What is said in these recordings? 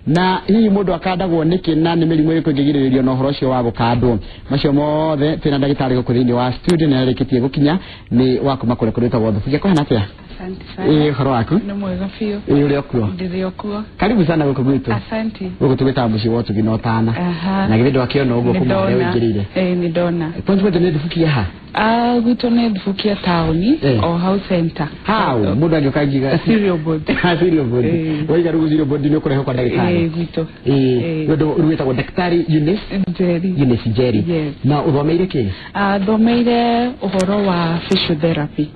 na hii mundu akandagwo niki na ni mirimu iriku ngigiririo no horo cio wa gukandwo macio mothe twina ndagitari gukuthini wa studio na rikitie gukinya ni wakuma kure kurita gotho fukia kwa natia. Asante sana. Horo wako ni mwega fio uri okuo ndiri okuo karibu sana guku gwitu. Asante guku tugita muci wotu ginotana na gibindo akiona uguo kuma leo ingirire ni dona kwanza ni dufukia ha gwitu ni dufukia town o house center how mundu angiokangiga serial board serial board waiga rugu serial board ni kureho kwa ndagitari gwitu ndo uruita kwa daktari Eunice Njeri na uthomeire ki thomeire uhoro wa physiotherapy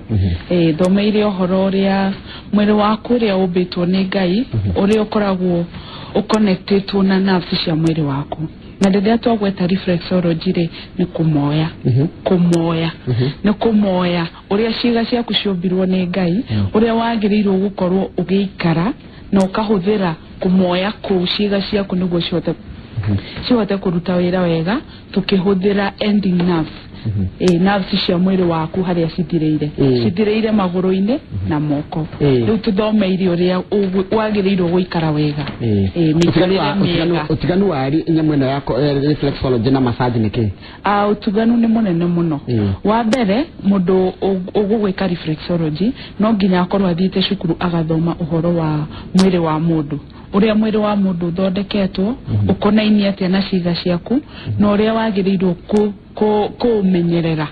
thomeire uhoro ria mwiri waku ria ubitwo ni Ngai uria ukoragwo uconnected na nerves cia mwiri waku na ndedia twagweta reflexology ri ni kumoya kumoya ni kumoya uria ciiga ciaku ciombirwo ni Ngai uria wagirirwo gukorwo ugiikara na ukahuthira kumoya ku ciiga ciaku niguo cihote kuruta wira wega tukihuthira ending nerves nerves cia mwiri waku haria cithireire maguru-ini na moko riu tuthomeire uria wagirirwo guikara wega utiganu wari nyamwena yako reflexology na massage niki utuganu ni munene muno wa mbere mundu ugugwika reflexology no nginya akorwo athiite cukuru agathoma uhoro wa mwiri wa mundu uria mwiri wa mundu thondeketwo ukonainie atia na ciiga ciaku na uria wagirirwo kumenyerera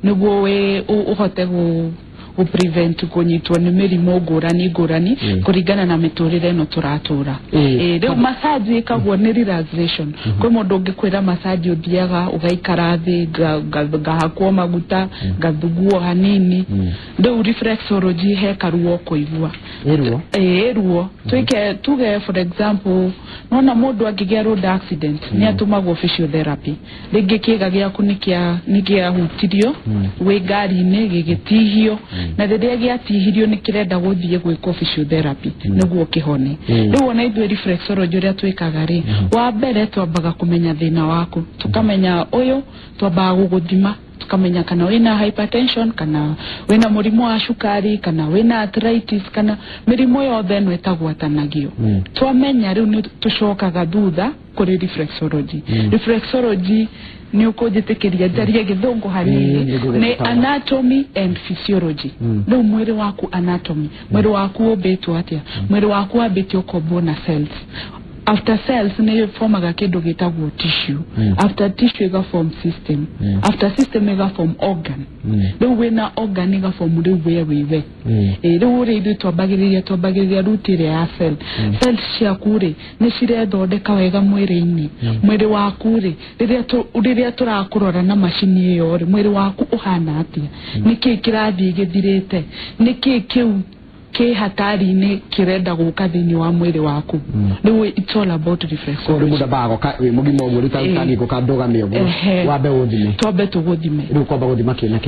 niguo we uhote gu prevent kunyitwo ni mirimu ngurani kuringana na miturire no turatura riu massage ikagwo ni relaxation kwi mundu ungikwira massage uthiaga ugaikara thi ngahakwo maguta ngathuguo hanini riu reflexology he karuo kuigua eruo tuge for example nona mundu angigia road accident ni atumagwo physiotherapy ringi kiga giaku nikia hutirio we ngari-ini gigitihio na riria giatihirio ni kirenda guthie gwiko physiotherapy niguo kihone riu ona ithu reflexology uria twikaga ri wa mbere twambaga kumenya thina waku tukamenya uyu twambaga guguthima tukamenya kana wina hypertension kana wina murimu wa cukari kana wina arthritis kana mirimu yothe no etagwatanagio twamenya riu ni tucokaga thutha kuri reflexology reflexology ni ukujitikiria jaria githungu hanini ni anatomy and physiology no mwiri waku anatomy mwiri waku ubetwo atia mwiri waku abetwo kombo na cells after cells ni formaga kindu gitagwo tissue after tissue iga form system after system iga form organ riu wina organ iga form riu wewe riu ri twambagiriria rutire ya cells ciaku ri ni cirethondeka wega mwiri-ini mwiri waku ri riria turakurora na machine iyo ri mwiri waku uhana atia niki kirathie githirite niki kiu ke hatari-ini kirenda guka thini wa mwiri waku riu it's all about reflexology muda bago ka mugimo uguo rutani gukandoga miogo wabe uthime twambe tuguthime riu kwamba guthima kina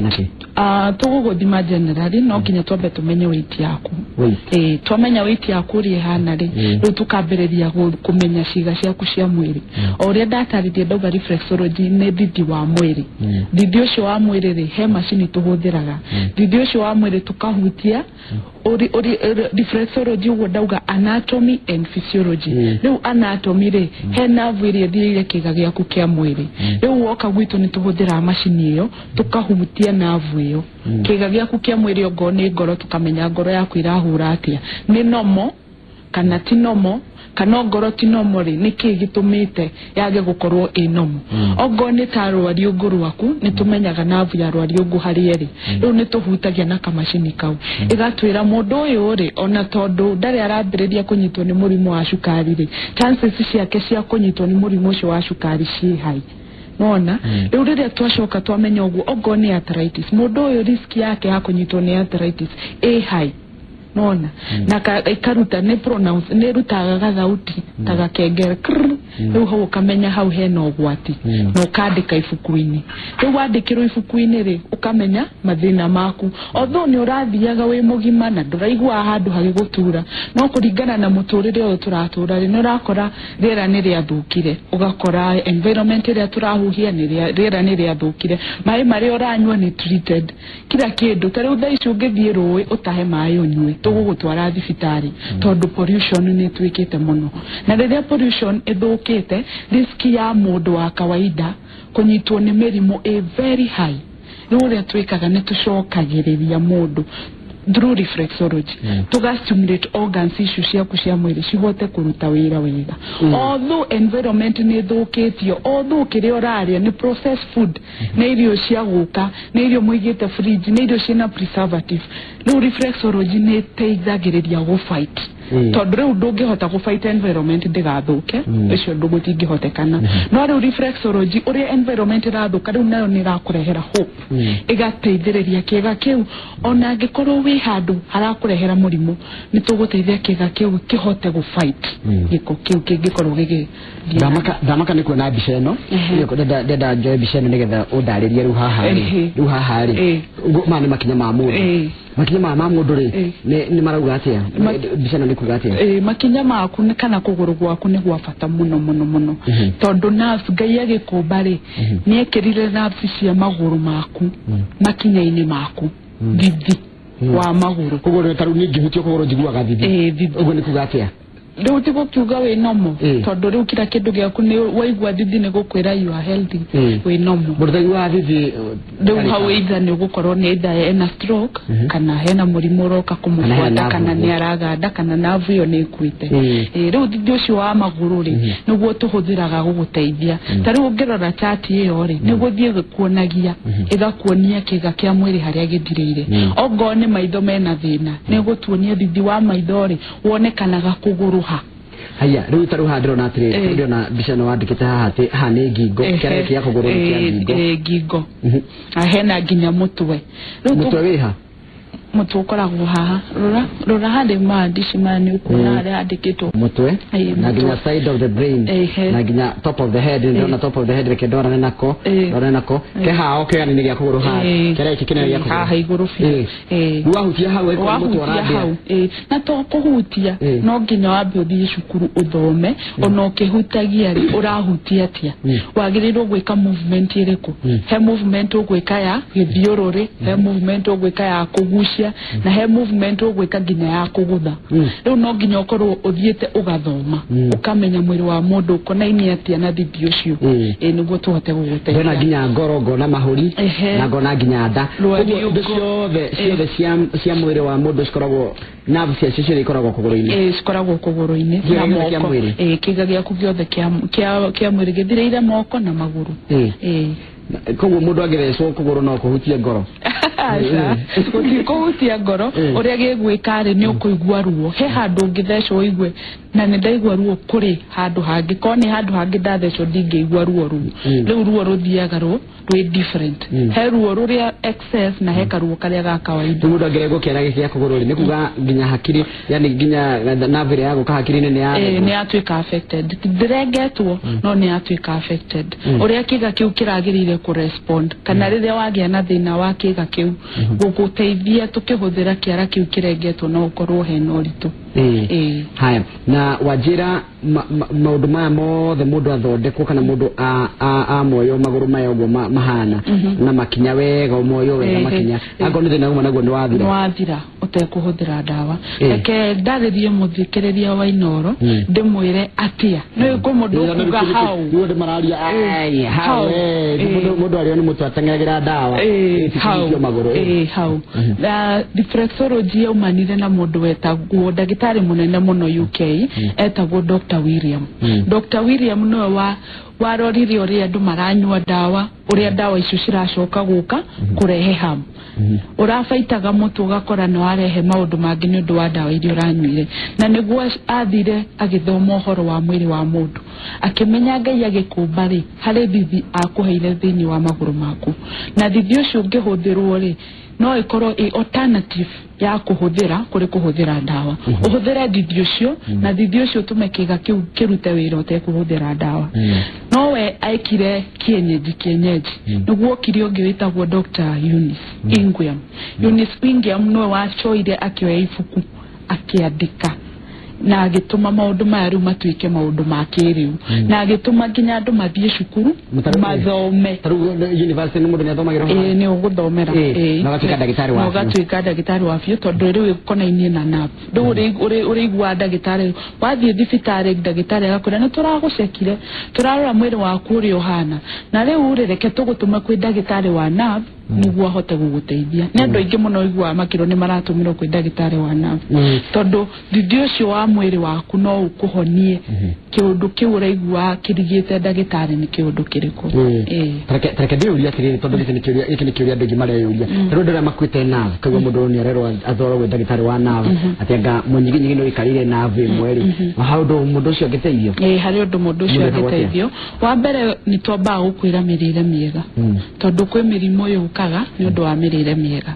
tuguthima generally no nginya twambe tumenye weight yaku twamenya weight yaku ri hana ri riu tukambiriria kumenya ciiga ciaku cia mwiri uria ndataririe ndauga reflexology ni thidi wa mwiri thidi ucio wa mwiri ri he machine tuhuthiraga thidi ucio wa mwiri tukahutia reflexology uguo ndauga anatomy and physiology riu anatomy ri he nerve iria thiire kiga giaku kia mwiri riu woka gwitu ni tuhuthira machine iyo tukahutia nerve iyo kiga giaku kia mwiri ongo ni ngoro tukamenya ngoro yaku irahura atia ni nomo kana ti nomo kana ngoro ti nomo ri niki gitumite yage gukorwo inomo ongo ni tarwari uguru waku ni tumenyaga nerve ya rwari ugu harieri riu ni tuhutagia na kamashini kau igatwira mundu uyu ri ona tondu ndari arambiriria kunyitwo ni murimu wa cukari ri chances ciake cia kunyitwo ni murimu ucio wa cukari ci hai nona riu riria twacoka twamenya uguo ongo ni arthritis mundu uyu risk yake ya kunyitwo ni arthritis hai nona na ikaruta ni pronounce ni rutaga gathauti taga kengere riu ho ukamenya hau hena ugwati no kandika ibuku-ini riu wandikirwo ibuku-ini ri ukamenya mathina maku although ni urathiaga wi mugima na nduraigua handu hagigutura no kuringana na muturire uyu turatura ri no rakora rera ni riathukire ugakora environment ria turahuhia ni rera ni riathukire mai mari uranywa ni treated kila kindu tari uthaici ungithie rui utahe mai unywe tugugutwara thibitari tondu pollution ni twikite muno na riria pollution ithukite risk ya mundu wa kawaida kunyitwo ni mirimu a very high nuria twikaga ni tucokagiriria mundu through reflexology tugastimulate organs issues ciaku cia mwiri cihote kuruta wira wega although environment ni thukitio although kiria uraria ni processed food na irio cia guka na irio muigite fridge na irio cina preservative no reflexology ni teithagiriria go fight tondu riu ndungihota go fight environment ndigathuke icio ndugutingihotekana no riu reflexology uria environment irathuka riu nayo ni rakurehera hope igateithiriria kiega kiu ona angikorwo wi handu harakurehera murimu ni tuguteithia kiega kiu kihote go fight giko kiu kingikorwo gigi damaka ni kuona mbica ino ndenda njoe mbica ino nigetha undaririe riu haha ri ma ni makinya ma mundu makinya ma mundu ri ni marauga atia mbica ino ni kuga atia makinya maku ni kana kuguru gwaku ni gwa bata muno tondu nerves ngai agikumba ri ni ekirire nerves cia maguru maku makinya-ini maku thithi wa maguru kuguru taru ni ngihutio kuguru njiguaga thithi uguo ni kuga atia riu tigo kiuga we nomo tondu riu kila kindu giaku ni waigua thithi ni gukwira you are healthy we nomo murthai wa thithi riu hau either ni gukorwo ni ena stroke kana hena murimu roka kumufuata kana ni araganda kana navu yo ni kuite riu thithi ucio wa maguru ri niguo tuhuthiraga guguteithia tari ungirora chart iyo ri ni guthie kuonagia igakuonia kiga kia mwiri haria githirire ogo ni maitho mena thina ni gutuonia thithi wa maitho ri wonekanaga kuguru haya riu taru handiro na atire ndio na mbica no wandikite haha ati ha ni ngingo kere kia kuguru ni kia ngingo ahena nginya mutwe mutwe wiha mutwe ukoragwo haha rora hande maandishi mani ukuna hali andikitwo mutwe na nginya side of the brain na nginya top of the head ndio na top of the head reke ndora nako ke hao ke ani ngia kuguru ha kere kikine ngia kuguru ha iguru fi wahutia hau eko mutwe aradia na to kuhutia no nginya wambe uthie cukuru uthome ona ukihutagia ri urahutia atia wagirirwo gwika movement iriku he movement ugwika ya githiururi he movement ugwika ya kugucia na he movement ugwika nginya ya kugutha riu no nginya ukorwo uthiete ugathoma ukamenya mwiri wa mundu ukonaini atia na thithi ucio niguo tuhote guguteithia na nginya ngorogo na mahuri na ngona nginya nda ciothe cia mwiri wa mundu cikoragwo nerves cia ikoragwo kuguru-ini cikoragwo kuguru-ini na moko kiga giaku giothe kia mwiri githireire moko na maguru koguo mundu agethecwo kuguru no kuhutia ngoro kuhutia ngoro uria gigwika ri ni ukuigua ruo he handu ngithecwo igue na ni ndaigua ruo kuri handu hangi koni handu hangi ndathecwo ndingeigua ruo riu ruo ruthiaga rwi different he ruo ruria excess na he karuo karia ga kawaida mundu angerego kiara gikia kuguru ni kuga nginya hakiri yani nginya nerve ya guka hakiri ni atuika affected ndiregetwo no ni atuika affected uria kiga kiu kiragirire ku respond kana riria wagia na thina wa kiga kiu guguteithia tukihuthira kiara kiu kiregetwo no ukorwo hena uritu haya na wajira maundu maya mothe mundu athondekwo kana mundu a moyo maguru maya uguo mahana na makinya wega moyo wega makinya ago ni thina uma naguo ni wathira utekuhuthira dawa reke ndaririe muthikiriria wa Inoro ndimwire atia no iko mundu kuga hau ni ndi mararia hau mundu ario ni mutu atengegira dawa hau maguru hau na reflexology umanire na mundu wetagwo ndagitari munene muno UK etagwo Dr. William Dr. William no warorire uria andu maranywa dawa uria dawa icio ciracoka guka kurehe hamu urafaitaga mutu ugakora no arehe maundu mangi ni undu wa dawa iria uranyuire na niguo athire agithoma uhoro wa mwiri wa mundu akimenya Ngai agikumba ri hari thithi akuheire thini wa maguru maku na thithi ucio ungihuthirwo ri no ikorwo alternative ya kuhuthira kuri kuhuthira ndawa uhuthira thithio cio na thithio cio tumekiga kiu kirute wira ute kuhuthira ndawa no we aikire kienyeji niguo kiri ungi witagwo Dr. Eunice Ingwiam Eunice Ingwiam no wachoire akioya ifuku akiandika na agituma maundu maya riu matuike maundu ma kiriu na agituma nginya andu mathie cukuru mathome university ni mundu ni athomagira ni uguthomera na gatuika ndagitari wa gatuika ndagitari wa bio tondu riu ikonainie na nap riu urigwa ndagitari wathie thibitari ndagitari agakwira ni turagucekire turarora mwiri waku uri uhana na riu urereke tugutuma kwi ndagitari wa nap niguo ahote guguteithia ni andu aingi muno igwa makiro ni maratumirwo kwi ndagitari wa nap tondu thithio cio wa mwiri waku no ukuhonie kiundu kiu uraigua kirigite ndagitari ni kiundu kiriku tareke ndiuria tiriri tondu iki ni kiuria ndingi mareyuria tondu ndira makwite nav kagwa mundu ni arerwo athoro gwi ndagitari wa nav atenga munyiginyi no ikarire nav mweri haundo mundu ucio giteithio hari undu mundu ucio giteithio wa mbere ni twamba gukwira mirire miega tondu kwi mirimo yukaga ni undu wa mirire miega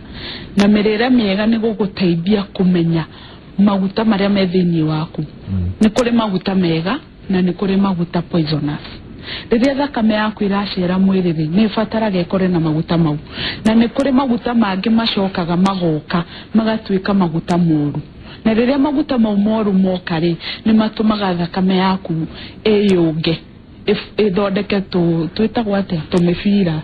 na mirire miega ni guguteithia kumenya maguta maria me thiini waku ni kuri maguta mega na ni kuri maguta poisonous riria thakame yaku iracera mwiriri ni fataraga ikore na maguta mau na ni kuri maguta mangi macokaga magoka magatuika maguta moru na riria maguta mau moru moka ri ni matumaga thakame yaku eyuge ithondeke twitagwo atia tumibira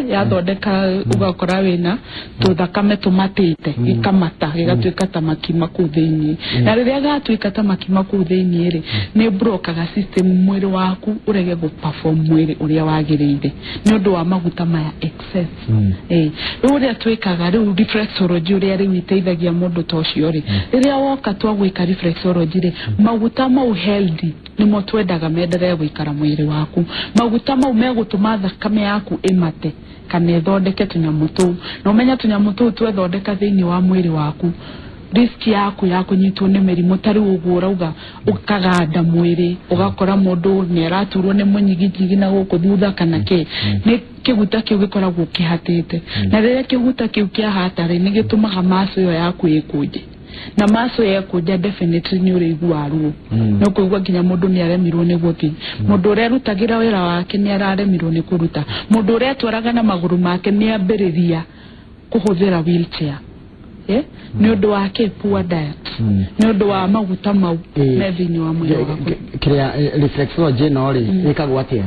ya thondeka ugakora wina tuthakame tumatite ikamata igatuika ta makima ku thiini na riria gatuika ta makima ku thiini ri ni brokaga system mwiri waku urege go perform mwiri uria wagiriire ni undu wa maguta maya excess riria twikaga riu reflexology uria riu iteithagia mundu tocio ri riria woka twagwika reflexology ri maguta mau healthy ni mo twendaga mendere gwikara mwiri waku maguta mau megutuma thakame yaku imate kana ithondeke tunyamu tu no menya tunyamu tu twethondeka thiini wa mwiri waku risk yaku ya kunyitwo ni mirimu tari ugura uga ukaganda mwiri ugakora mundu ni araturwo ni munyigijigi na guku thutha kana ke ni kiguta kiu gikoragwo kihatite na riria kiguta kiu kiahata ri ni gitumaga maso yo yaku ikuje na maso yakuja definitely ni urigwa ruo no kuigwa ginya mundu ni aremirwo ni guthi mundu urerutagira wira wake ni araremirwo ni kuruta mundu uretwaraga na maguru make ni ambiriria kuhuthira wheelchair ni undu wake poor diet ni undu wa maguta mau methini wa mwiri waku kiria reflexology no ri ikagwa atia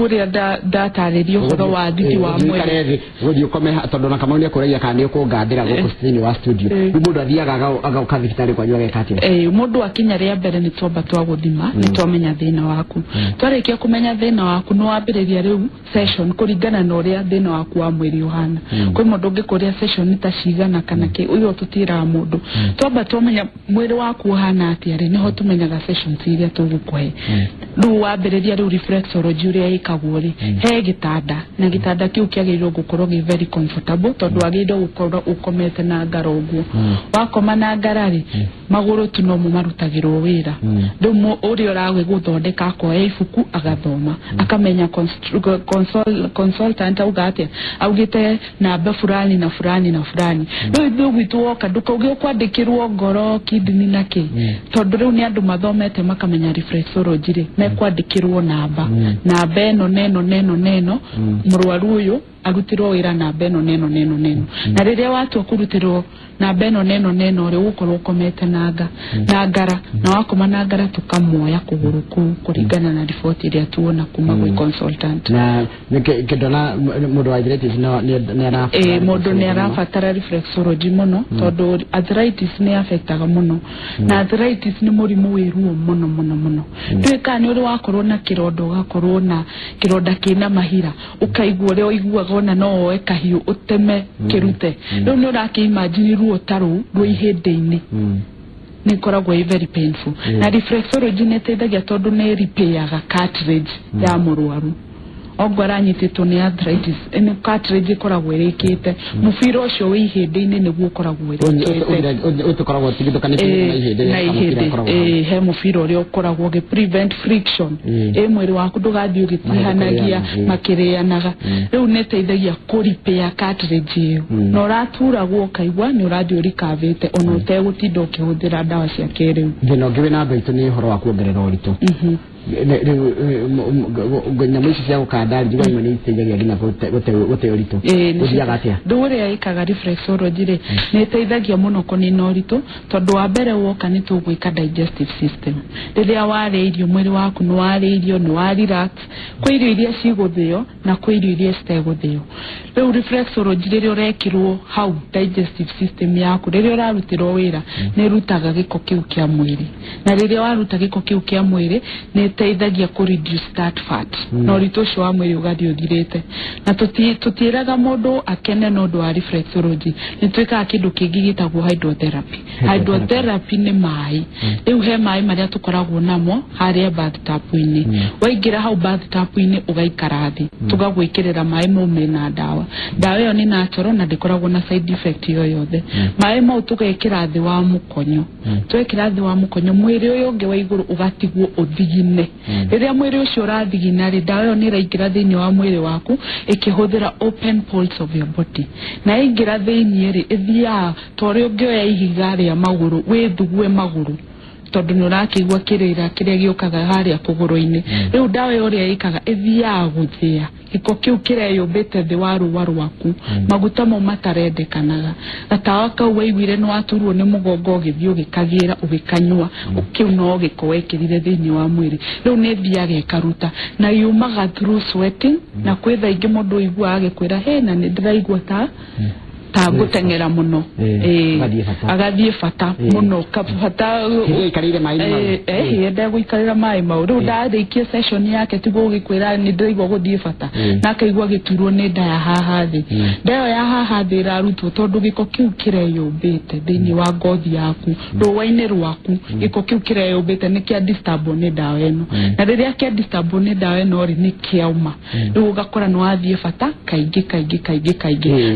uria dataririo horo wa thiti wa mwiri guthio kome tondu na kama ni kureia kana ni kungandira guku thini wa studio mundu athiaga agauka thibitari kwa nyuga gekati mundu akinya ria mbere ni twamba twaguthima ni twamenya thina waku twarikia kumenya thina waku no wambiriria riu session kuringana na uria thina waku wa mwiri uhana kwi mundu ngikuria session ta cigana kana ki uyo tutira mundu twamba twamenya mwiri waku uhana atia ri niho tumenyaga session iria tugukuhe riu wambiriria riu reflexology uria ikaguri he gitanda na gitanda kiu kiagirwo gukorwo gi very comfortable tondu agirwo gukorwo ukomete na ngarogu wakoma na ngarari maguru tuno mu marutagirwo wira ndumo uri orawe guthondeka ko ifuku agathoma akamenya consultant ugate augite namba fulani na fulani na fulani ndu gwitu woka ndukoge kwandikirwo ngoro kidney nake tondu riu ni andu mathomete makamenya reflexology ri mekwandikirwo namba neno murwaru uyu agutirwo wira na beno neno na riria watu akurutirwo na beno neno ri ukorwo komete na ngara na wakoma na ngara tukamoya kuguruku kuringana na report iria tuona kuma gwi consultant na kidona mundu wa arthritis ni ara mundu ni arafatara reflexology muno tondu arthritis ni affectaga muno na arthritis ni murimu wiruo muno twika ni uri wakorwo na kirondo gakorwo na kironda kina mahira ukaigua ri oiguaga ona no oe kahiu uteme kirute riu ni uraki imagine ruo taru rwo ihindi-ini ni koragwo very painful na reflexology ni teithagia tondu ni repairer cartilage ya murwaru ogwara nyititwo ni arthritis ene cartilage ikoragwo irikite mubira ucio wi ihindi-ini niguo ukoragwo irikite utukoragwo tigithukanĩtie na ihĩndĩ he mubira uria ukoragwo ge prevent friction mwiri waku ndugathii ugitihanagia makirianaga riu neteithagia kuripia cartilage iyo na uraturagwo ukaigua ni urathii urikavite ona utegutinda ukihuthira dawa cia kiriu thina ungi wina andu aitu ni uhoro wa kuongerera uritu nyamu ici cia gukanda njigua imwe ni iteithagia nginya gute uritu uthiaga atia nduria ikaga reflexology ri ni iteithagia muno kunina uritu tondu wa mbere woka ni tugwika digestive system riria wari irio mwiri waku ni wari irio ni wa relax kwa irio iria ciguthio na kwa irio iria citeguthio riu reflexology riria urekirwo hau digestive system yaku riria urarutirwo wira ni rutaga giko kiu kia mwiri na riria waruta giko kiu kia mwiri ni teithagia ku reduce that fat no rito cio wa mwiri ugathii uthirite na tutiraga mundu akene no ndu wa reflexology ni twika kindu kingi gitagwo hydrotherapy ni mai riu he mai maria tukoragwo namo haria bathtub-ini waingira hau bathtub-ini ugaikara thi tugagwikirira mai mau mena dawa iyo ni natural na ndikoragwo na side effect yo yothe mai mau tugekira thi wa mukonyo twekira thi wa mukonyo mwiri uyu ungi wa iguru ugatigwo uthigine riria mwiri ucio urathigina ri dawa iyo ni raingira thiini wa mwiri waku ikihuthira open pulse of your body na ingira thiini ri ithia tori ungioya ihiga ria maguru withugue maguru tondu nurakigwa kirira kiria giukaga haria kuguru-ini riu dawa iyo ria ikaga ithia guthia giko kiu kireyumbite thi wa ruwa rwaku maguta mo matarendekanaga gatawa kau waiguire ni waturwo ni mugongo githio gikagira ugikanywa kiu no giko wekirire thiini wa mwiri riu ni thia gekaruta na yumaga through sweating na kwitha ingi mundu igua agikwira he na ni ndiraigua ta gutengera muno agathie fata muno kabata ikarire mai yenda guikarira mai mau riu ndathikie session yake tigo gikwira ni ndiraigua guthie fata na akaigua giturwo ni nda ya haha thi ndayo ya haha thi irarutwo tondu giko kiu kireyumbite thiini wa ngothi yaku ruwa-ini rwaku giko kiu kireyumbite ni kia disturb ni dawa eno na riria kia disturb ni dawa eno ri ni kiauma riu ugakora no athie fata kaingi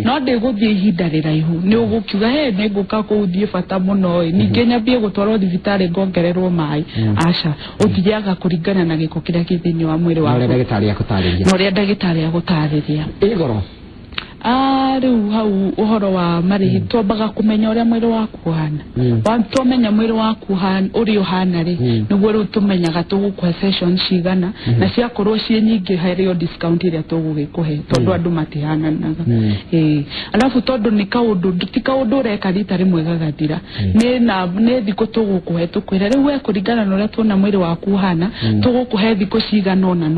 no ndiguthie ihinda riraihu ni ugukiuga he ni nguka kuthie fata muno ninge nyambie gutwarwo thibitari ngongererwo mai aca uthiaga kuringana na giko kiria kithiini wa mwiri waku no ria ndagitari agutariria igoro riu hau uhoro wa marihi twambaga kumenya uria mwiri waku uhana twamenya mwiri waku uri uhana ri niguo riu tumenyaga tugukwa session cigana na ciakorwo cie nyingi herio discount iria tugugikuhe tondu andu matihananaga alafu tondu ni kaundu ti kaundu ureka rita rimwe gagathira ni thiku tugukuhe tukwira riu we kuringana na uria tuona mwiri waku uhana tugukuhe thiku cigana ona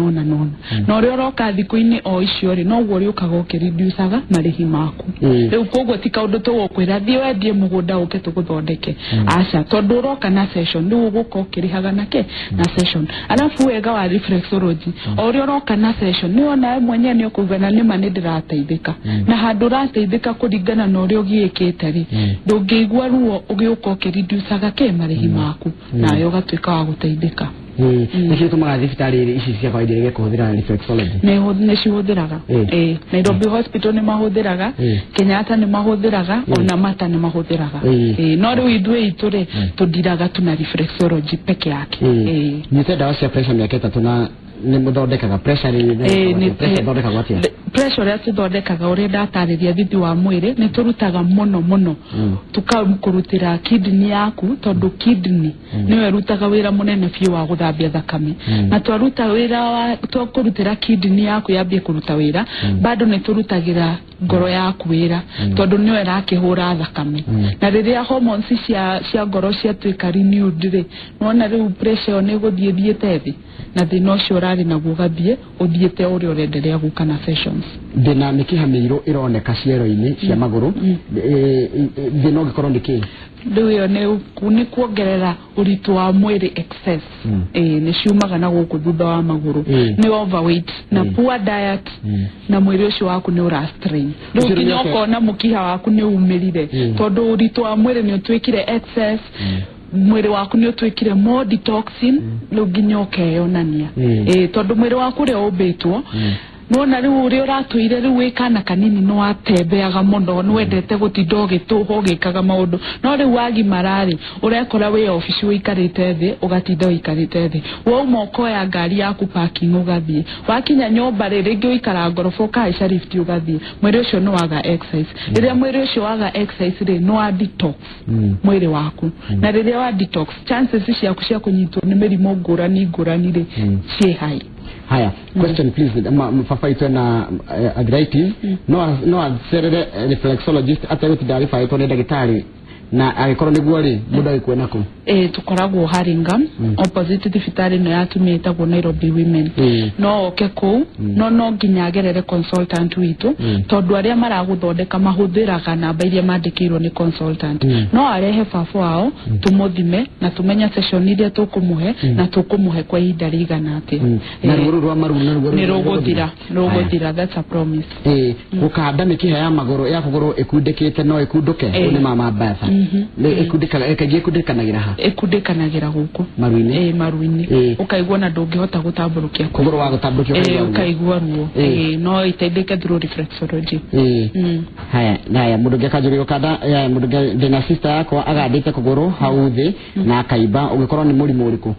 na uria uroka thiku-ini o icio ri noguo riukaga ukiriducaga marihi maku riu koguo ti kaundu tugukwira thie wendie mugunda uke tuguthondeke aca tondu uroka na session riu uguka ukirihaga nake na session alafu wega wa reflexology uria uroka na session ni ona mwenyewe ni ukuga na nima ni ndirateithika na handu rateithika kuringana na uria ugiikite ri ndungigua ruo ugiuka ukiriducaga marihi maku na yo gatwika wa guteithika nĩcio tumaga thibitari ici cia kawaida iria kuhuthira reflexology ni cihuthiraga Nairobi Hospital ni mahuthiraga Kenyatta ni mahuthiraga ona Mata ni mahuthiraga no riu ithue ituri tudiraga tuna reflexology peke yake nite dawa cia pressure miaka 3 na ni muthondekaga pressure thondekaga atia pressure ya thondekaga uria ndatariria thithi wa mwiri ni turutaga muno tukamkurutira kidney yaku tondu kidney niwe rutaga wira munene fiu wa guthambia thakame na twaruta wira wa twakurutira kidney yaku yambie kuruta wira bado ni turutagira ngoro yaku wira tondu niwe rakihura thakame na riria hormones cia ngoro cia twika renewed ri nona riu pressure ni guthiethiete thi na thina ucio urari naguo gathie uthiete uria urenderea guka na sessions thina mikiha miiru ironeka ciero-ini cia maguru thina ungikorwo niki riu yo ni kuongerera uritu wa mwiri excess ni ciumaga na guku thutha wa maguru ni overweight na poor diet na mwiri ucio waku ni ura strain riu kinya ukona mukiha waku ni umirire tondu uritu wa mwiri ni utwikire excess mwiri waku ni utwikire more detoxin riu nginya ukeyonania tondu mwiri waku ri umbitwo nona riu uri uratuire riu wikana kanini no atembeaga muno no wendete gutinda ugituha ugikaga maundu no riu wagimarari urekora we office wikarite thi ugatinda wikarite thi wauma ukoya ngari yaku parking ugathie wakinya nyumba ringi uikara ngorofa ukaica lift ugathie mwiri ucio no waga exercise riria mwiri ucio waga exercise ri no wa detox mwiri waku na riria wa detox chances ciaku cia kunyitwo ni mirimo ngurani ri ci high. Haya, question please. Mfafaitwe na arthritis. No acerere reflexologist atayuti taarifa ito ni ndagitari na agikoro niguo ri muda wikwe nako tukoragwo Haringham opposite thibitari no yatumita go Nairobi Women no okeku no nginya agerere consultant witu tondu aria maraguthondeka mahuthiraga namba iria mandikirwo ni consultant no arehe baba wao tumuthime na tumenya session iria tukumuhe na tukumuhe kwa ihinda rigana ati na ruguru rwa maru ni rugutira that's a promise ukahanda mikiha ya magoro ya kugoro ekundikite no ekunduke ni mama batha ekundikanagira ha ekundikanagira guku maruini maruini ukaigwa na ndungihota gutamburukia kugoro wa gutamburukia ukaigwa ruo no iteithike through reflexology haya mundu ngekajuri ukanda mundu ndina sister yako agandite kugoro hau thi na akaiba ugikorwo ni murimu uriku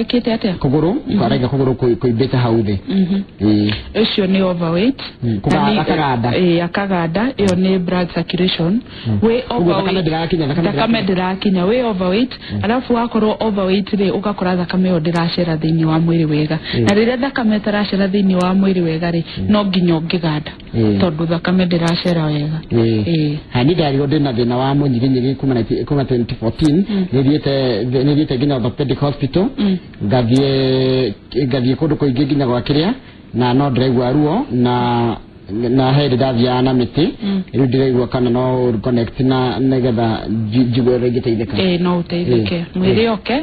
kete atia kuguru karega kuguru kuibeta hauthi ucio ni overweight akaganda iyo ni blood circulation we thakame ndirakinya we overweight alafu wakorwo overweight ri ugakora thakame yo ndiracera thiini wa mwiri wega na riria thakame taracera thiini wa mwiri wega ri no nginya ngiganda tondu thakame ndiracera wega hani ndarigo ndina thina wa munyiginyigi kuma 2014 niriete nginya orthopedic hospital gathie kundu kuingi nginya gwa kiria na no ndiraigua ruo na hedi davia na miti riu ndiraigua kana no connect na negetha jigwe regiteithika no uteithike mwiri oke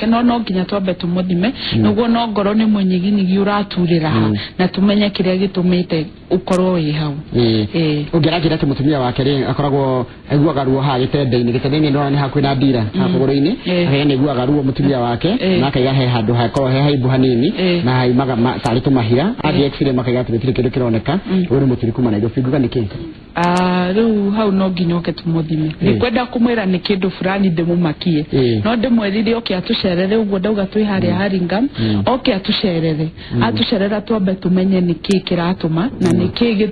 no nginya twambe tumuthime nuguo no ngoro ni munyiginyigi uraturira na tumenye kiria gitumite ukorwo wi hau ungeragira ati mutumia wake ri akoragwo aiguaga ruo ha gitende-ini ndona ni hakwina ndira ha kuguru-ini ni aiguaga ruo mutumia wake na akaiga he handu hakorwo he haibu hanini na haimaga tari tumahira athi x-ray makaiga ati gitire kindu kironeka uri mutiriku mana ido figuga niki riu hau no nginya oke tumuthime ni kwenda kumwira ni kindu fulani ndimumakie no ndimwerire oke atucerere uguo ndauga twi haria Haringham oke atucerera twambe tumenye niki kiratuma na niki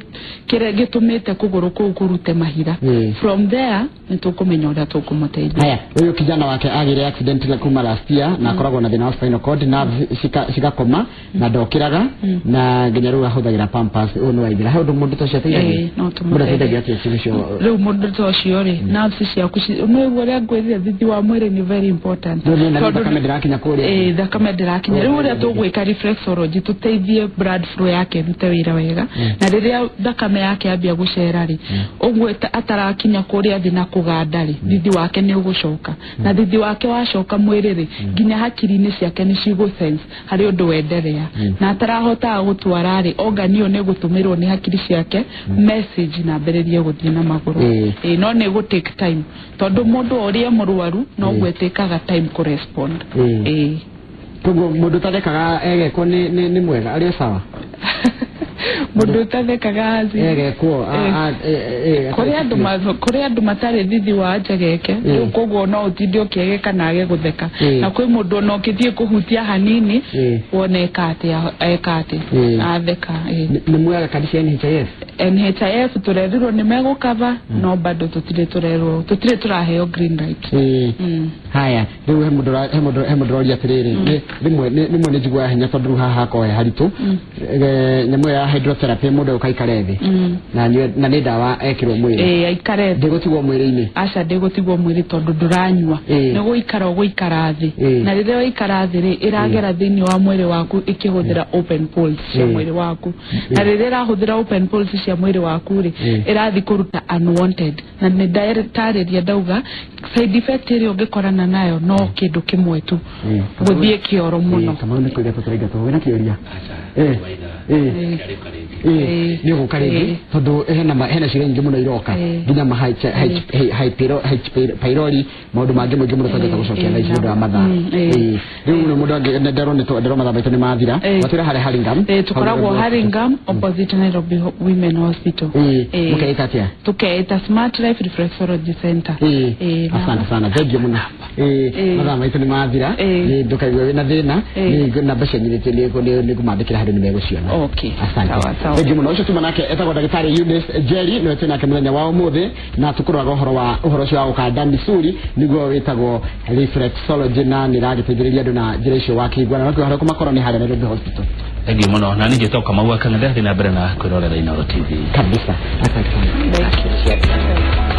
gitumite kuguru kuu kurute mahira from there nitukumenya uria tukumuteithia. Haya, uyu kijana wake agire accident la kuma last year na akoragwo na thina wa spinal cord na shikakoma na ndokiraga na nginya riu ahuthagira pampers uno waithira hau mundu to ciateithagia no tumuteithia ati cicio riu mundu to cio ri nerves ciaku no uria ngwithia thithi wa mwiri ni very important thakame ndirakinya kuria thakame ndirakinya riu uria tugwika reflexology tuteithie blood flow yake rute wira wega na riria thakame yake ambia gucera ri ugwe atarakinya kuria thina kuganda ri thithi wake ni ugucoka na thithi wake wacoka mwiri ri nginya hakiri-ini ciake ni cigu sense hari undu wenderea na atarahota gutwara ri organ iyo ni gutumirwo ni hakiri ciake message na mberirie guthie na maguru no ni go take time tondu mundu uria murwaru no gwetikaga time ku respond tugo mundu tarekaga egeko ni mwega ari sawa mundu tathekaga azi egeko kuri andu matari thithi wa njegeke koguo no utinde ukiegeka na age gutheka na kwi mundu no kithie kuhutia hanini woneka ati atheka ni mwega kadisha NHIF turerirwo ni megukava no bado tutire turaheo green light haya riu he mundu roria atiriri rimwe ni njigua hinya tondu haha ko he haritu nyamwe ya hydrotherapy mundu ukaikare thi na ni dawa ekirwo mwiri aikare ndigutigwo mwiri-ini aca ndigutigwo mwiri tondu nduranywa ni guikara thi na riria waikara thi ri iragera thiini wa mwiri waku ikihuthira open pulse cia mwiri waku na riria irahuthira open pulse cia mwiri waku ri irathi kuruta unwanted na ni ndariria ndauga side effect iri ungikora kumana nayo no kindu kimwe tu guthie kioro muno kama ni kuria turenga tu wena kioria ni gukarigi tondu hena ciringi muno iroka nginya ma pyroli maundu mangi mwingi muno tongeta gucokia na icio nda mathaa riu ni mundu ndarone mathaa maitu ni mathira watwira hare Haringam tukoragwo Haringam opposite Nairobi Women Hospital mukeita atia tukeita Smart Life Reflexology Center asante sana thank you muno mathaa maitu ni mathira ni ndukaigwe wina thina ni namba cianyirite ni kumandikira handu ni meguciona okay asante thank you muno ucio tumanake etagwo ndagitari Eunice Jerry no twinake muthenya wa umuthi na tukuraga uhoro cio wa gukanda misuri niguo witagwo reflexology na niragiteithiriria andu na njira icio wakigwana na kwihara kumakoro ni hare na Nairobi Hospital Egi muno na nije toka maua kana ndathi na mbere na kwirorera Inooro TV kabisa asante sana thank you